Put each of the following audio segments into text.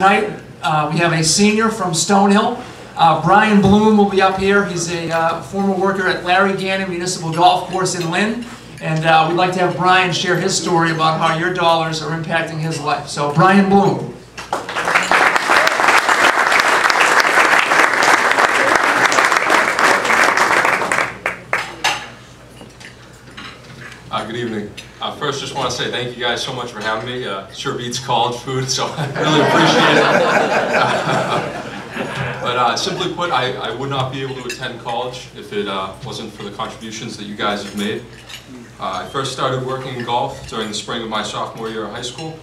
Tonight, we have a senior from Stonehill. Brian Bloom will be up here. He's a former worker at Larry Gannon Municipal Golf Course in Lynn. And we'd like to have Brian share his story about how your dollars are impacting his life. So, Brian Bloom. Good evening. First, just want to say thank you guys so much for having me. Sure beats college food, so I really appreciate it. But simply put, I would not be able to attend college if it wasn't for the contributions that you guys have made. I first started working in golf during the spring of my sophomore year of high school.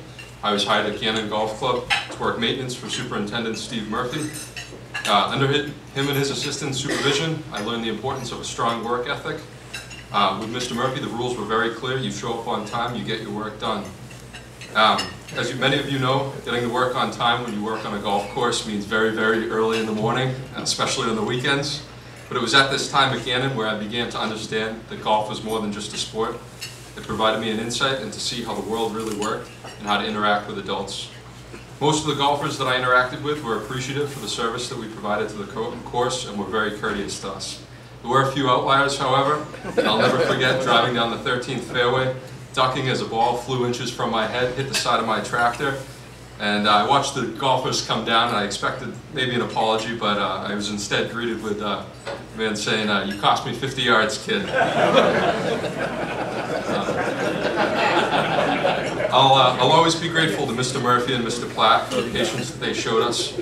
I was hired at Gannon Golf Club to work maintenance for Superintendent Steve Murphy. Under him and his assistant's supervision, I learned the importance of a strong work ethic. With Mr. Murphy, the rules were very clear. You show up on time, you get your work done. As many of you know, getting to work on time when you work on a golf course means very, very early in the morning, especially on the weekends. But it was at this time at Gannon where I began to understand that golf was more than just a sport. It provided me an insight into see how the world really worked and how to interact with adults. Most of the golfers that I interacted with were appreciative for the service that we provided to the course and were very courteous to us. There were a few outliers, however. I'll never forget driving down the 13th fairway, ducking as a ball flew inches from my head, hit the side of my tractor, and I watched the golfers come down, and I expected maybe an apology, but I was instead greeted with a man saying, "You cost me 50 yards, kid." I'll always be grateful to Mr. Murphy and Mr. Platt for the patience that they showed us,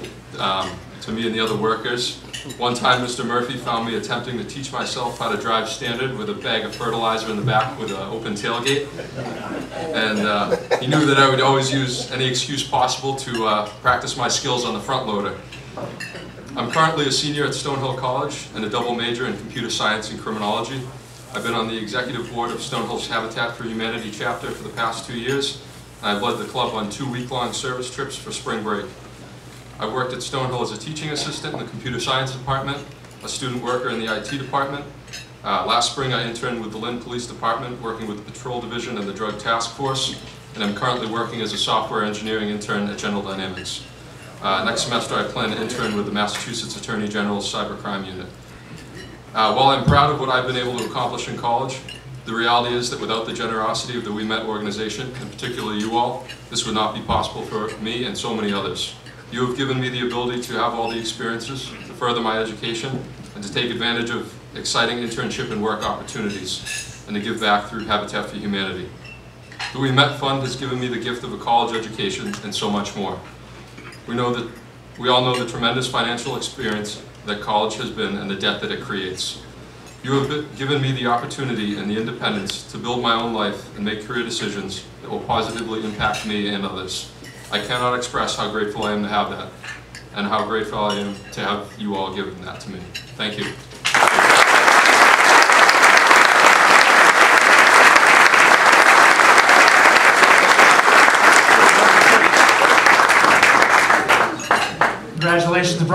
to me and the other workers. One time, Mr. Murphy found me attempting to teach myself how to drive standard with a bag of fertilizer in the back with an open tailgate. And he knew that I would always use any excuse possible to practice my skills on the front loader. I'm currently a senior at Stonehill College and a double major in computer science and criminology. I've been on the executive board of Stonehill's Habitat for Humanity chapter for the past 2 years, and I've led the club on 2 week-long service trips for spring break. I worked at Stonehill as a teaching assistant in the computer science department, a student worker in the IT department. Last spring I interned with the Lynn Police Department, working with the Patrol Division and the Drug Task Force, and I'm currently working as a software engineering intern at General Dynamics. Next semester I plan to intern with the Massachusetts Attorney General's Cybercrime Unit. While I'm proud of what I've been able to accomplish in college, the reality is that without the generosity of the Ouimet organization, and particularly you all, this would not be possible for me and so many others. You have given me the ability to have all the experiences, to further my education, and to take advantage of exciting internship and work opportunities, and to give back through Habitat for Humanity. The Ouimet Fund has given me the gift of a college education and so much more. We all know the tremendous financial experience that college has been and the debt that it creates. You have given me the opportunity and the independence to build my own life and make career decisions that will positively impact me and others. I cannot express how grateful I am to have that, and how grateful I am to have you all given that to me. Thank you. Congratulations,